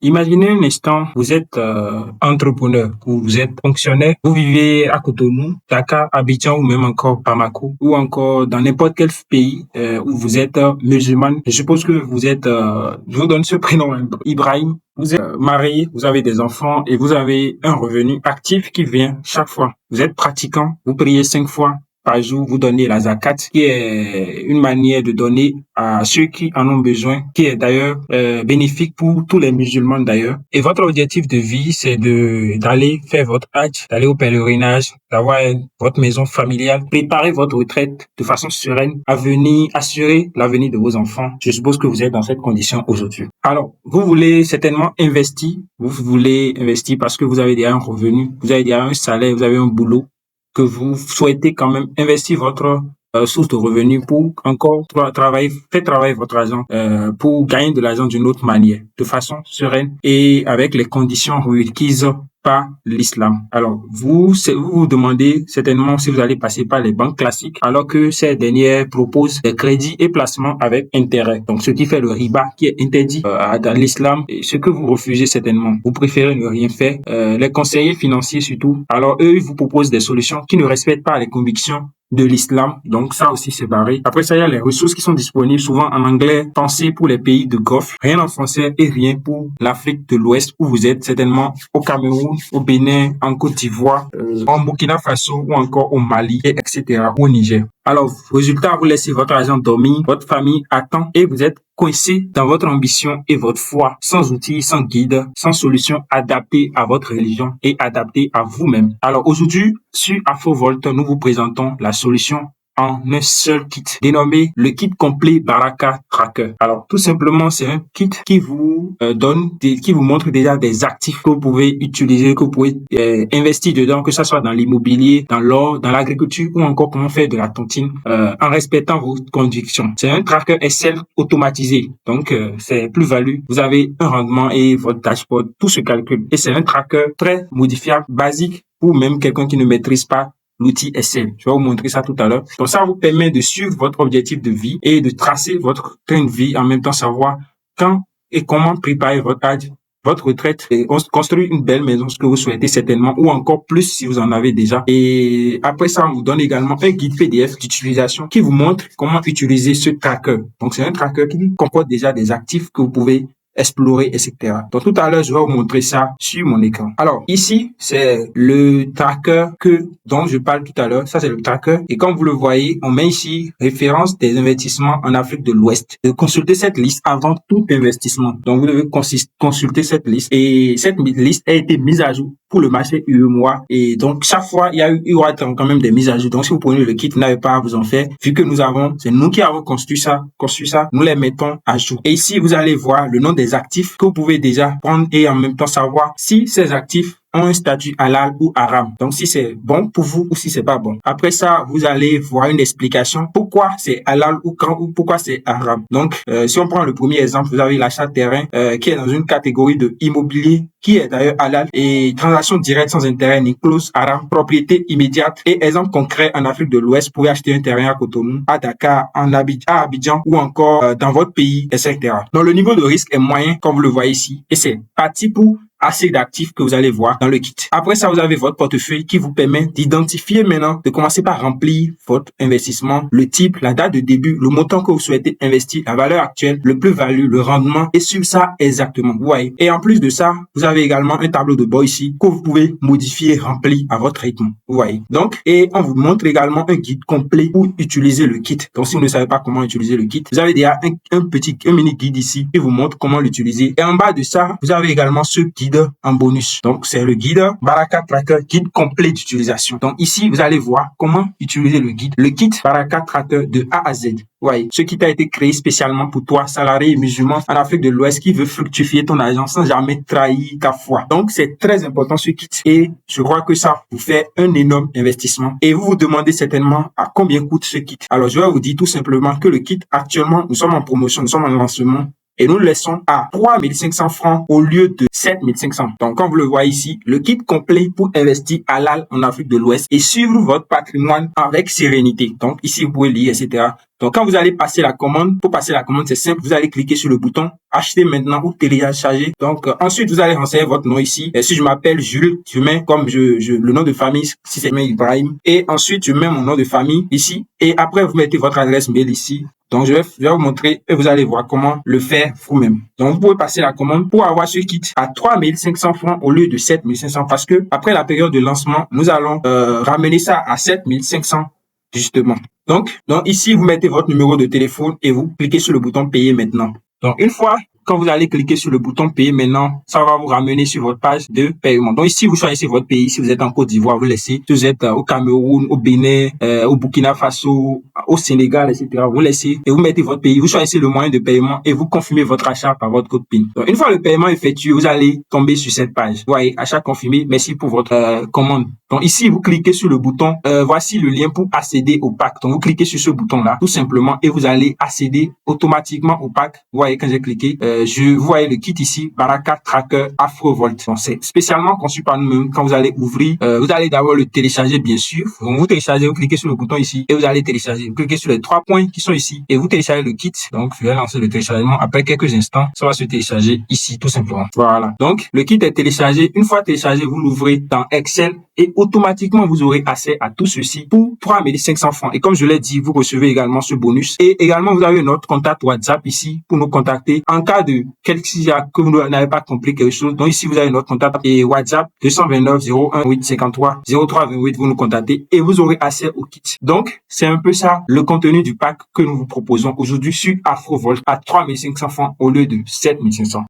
Imaginez un instant, vous êtes entrepreneur ou vous êtes fonctionnaire, vous vivez à Cotonou, Dakar, Abidjan ou même encore Bamako ou encore dans n'importe quel pays où vous êtes musulman. Je suppose que vous êtes, je vous donne ce prénom, Ibrahim. Vous êtes marié, vous avez des enfants et vous avez un revenu actif qui vient chaque fois. Vous êtes pratiquant, vous priez 5 fois par jour, vous donnez la zakat, qui est une manière de donner à ceux qui en ont besoin, qui est d'ailleurs bénéfique pour tous les musulmans d'ailleurs. Et votre objectif de vie, c'est d'aller faire votre hajj, d'aller au pèlerinage, d'avoir votre maison familiale, préparer votre retraite de façon sereine, à venir assurer l'avenir de vos enfants. Je suppose que vous êtes dans cette condition aujourd'hui. Alors, vous voulez certainement investir, vous voulez investir parce que vous avez déjà un revenu, vous avez déjà un salaire, vous avez un boulot, que vous souhaitez quand même investir votre source de revenus pour encore faire travailler votre argent pour gagner de l'argent d'une autre manière, de façon sereine et avec les conditions requises par l'islam. Alors, vous demandez certainement si vous allez passer par les banques classiques, alors que ces dernières proposent des crédits et placements avec intérêt. Donc, ce qui fait le riba, qui est interdit dans l'islam, et ce que vous refusez certainement. Vous préférez ne rien faire. Les conseillers financiers surtout, alors eux, ils vous proposent des solutions qui ne respectent pas les convictions de l'islam. Donc ça aussi c'est barré. Après ça, il y a les ressources qui sont disponibles souvent en anglais, pensées pour les pays de Golfe, rien en français et rien pour l'Afrique de l'Ouest où vous êtes certainement au Cameroun, au Bénin, en Côte d'Ivoire, en Burkina Faso ou encore au Mali, etc. ou au Niger. Alors, résultat, vous laissez votre argent dormir, votre famille attend et vous êtes coincé dans votre ambition et votre foi, sans outils, sans guide, sans solution adaptée à votre religion et adaptée à vous-même. Alors aujourd'hui, sur AfroVolt, nous vous présentons la solution en un seul kit, dénommé le kit complet Baraka Tracker. Alors, tout simplement, c'est un kit qui vous qui vous montre déjà des actifs que vous pouvez utiliser, que vous pouvez investir dedans, que ça soit dans l'immobilier, dans l'or, dans l'agriculture ou encore comment faire de la tontine en respectant vos convictions. C'est un tracker Excel automatisé, donc c'est plus-value. Vous avez un rendement et votre dashboard, tout se calcule. Et c'est un tracker très modifiable, basique pour même quelqu'un qui ne maîtrise pas l'outil Excel. Je vais vous montrer ça tout à l'heure. Donc ça vous permet de suivre votre objectif de vie et de tracer votre train de vie, en même temps savoir quand et comment préparer votre âge, votre retraite et construire une belle maison, ce que vous souhaitez certainement, ou encore plus si vous en avez déjà. Et après ça, on vous donne également un guide PDF d'utilisation qui vous montre comment utiliser ce tracker. Donc c'est un tracker qui comporte déjà des actifs que vous pouvez explorer, etc. Donc tout à l'heure, je vais vous montrer ça sur mon écran. Alors ici, c'est le tracker dont je parle tout à l'heure. Ça, c'est le tracker. Et comme vous le voyez, on met ici référence des investissements en Afrique de l'Ouest. Consultez cette liste avant tout investissement. Donc vous devez consulter cette liste. Et cette liste a été mise à jour pour le marché UEMOA. Et donc chaque fois, il y aura quand même des mises à jour. Donc si vous prenez le kit, vous n'avez pas à vous en faire. Vu que c'est nous qui avons construit ça, nous les mettons à jour. Et ici, vous allez voir le nom des actifs que vous pouvez déjà prendre et en même temps savoir si ces actifs ont un statut halal ou haram. Donc, si c'est bon pour vous ou si c'est pas bon. Après ça, vous allez voir une explication pourquoi c'est halal ou pourquoi c'est haram. Donc, si on prend le premier exemple, vous avez l'achat de terrain qui est dans une catégorie de immobilier qui est d'ailleurs halal et transaction directe sans intérêt ni clause haram, propriété immédiate et exemple concret en Afrique de l'Ouest, vous pouvez acheter un terrain à Cotonou, à Dakar, à Abidjan ou encore dans votre pays, etc. Donc, le niveau de risque est moyen comme vous le voyez ici et c'est parti pour assez d'actifs que vous allez voir dans le kit. Après ça, vous avez votre portefeuille qui vous permet d'identifier maintenant, de commencer par remplir votre investissement, le type, la date de début, le montant que vous souhaitez investir, la valeur actuelle, le plus-value, le rendement et sur ça exactement. Vous voyez. Et en plus de ça, vous avez également un tableau de bord ici que vous pouvez modifier, remplir à votre rythme. Vous voyez. Donc, et on vous montre également un guide complet pour utiliser le kit. Donc, si vous ne savez pas comment utiliser le kit, vous avez déjà un mini guide ici qui vous montre comment l'utiliser. Et en bas de ça, vous avez également ce guide en bonus. Donc, c'est le guide Baraka Tracker, guide complet d'utilisation. Donc, ici, vous allez voir comment utiliser le guide. Le kit Baraka Tracker de A à Z. Ouais, ce qui a été créé spécialement pour toi, salarié musulman en Afrique de l'Ouest qui veut fructifier ton argent sans jamais trahir ta foi. Donc, c'est très important ce kit et je crois que ça vous fait un énorme investissement. Et vous vous demandez certainement à combien coûte ce kit. Alors, je vais vous dire tout simplement que le kit, actuellement, nous sommes en promotion, nous sommes en lancement. Et nous le laissons à 3500 francs au lieu de 7500. Donc, comme vous le voyez ici, le kit complet pour investir halal en Afrique de l'Ouest et suivre votre patrimoine avec sérénité. Donc, ici, vous pouvez lire, etc. Donc, quand vous allez passer la commande, pour passer la commande, c'est simple. Vous allez cliquer sur le bouton acheter maintenant ou télécharger. Donc, ensuite, vous allez renseigner votre nom ici. Et si je m'appelle Jules, je mets comme le nom de famille, si c'est Ibrahim. Et ensuite, je mets mon nom de famille ici. Et après, vous mettez votre adresse mail ici. Donc, je vais vous montrer et vous allez voir comment le faire vous-même. Donc, vous pouvez passer la commande pour avoir ce kit à 3500 francs au lieu de 7500 parce que après la période de lancement, nous allons ramener ça à 7500 justement. Donc ici, vous mettez votre numéro de téléphone et vous cliquez sur le bouton payer maintenant. Donc, une fois quand vous allez cliquer sur le bouton payer maintenant, ça va vous ramener sur votre page de paiement. Donc ici, vous choisissez votre pays. Si vous êtes en Côte d'Ivoire, vous laissez. Si vous êtes au Cameroun, au Bénin, au Burkina Faso, au Sénégal, etc., vous laissez et vous mettez votre pays. Vous choisissez le moyen de paiement et vous confirmez votre achat par votre code PIN. Donc, une fois le paiement effectué, vous allez tomber sur cette page. Vous voyez, achat confirmé. Merci pour votre commande. Donc ici, vous cliquez sur le bouton. Voici le lien pour accéder au pack. Donc vous cliquez sur ce bouton-là, tout simplement, et vous allez accéder automatiquement au pack. Vous voyez, quand j'ai cliqué, vous voyez le kit ici, Baraka Tracker AfroVolt. Donc c'est spécialement conçu par nous-mêmes. Quand vous allez ouvrir, vous allez d'abord le télécharger, bien sûr. Donc vous téléchargez, vous cliquez sur le bouton ici et vous allez télécharger. Vous cliquez sur les 3 points qui sont ici et vous téléchargez le kit. Donc je vais lancer le téléchargement. Après quelques instants, ça va se télécharger ici, tout simplement. Voilà. Donc le kit est téléchargé. Une fois téléchargé, vous l'ouvrez dans Excel et automatiquement vous aurez accès à tout ceci pour 3500 francs. Et comme je l'ai dit, vous recevez également ce bonus. Et également, vous avez notre contact WhatsApp ici pour nous contacter en cas de que vous n'avez pas compris quelque chose. Donc ici, vous avez notre contact et WhatsApp 229 01 853 0328. Vous nous contactez et vous aurez accès au kit. Donc, c'est un peu ça le contenu du pack que nous vous proposons aujourd'hui sur AfroVolt à 3500 francs au lieu de 7500.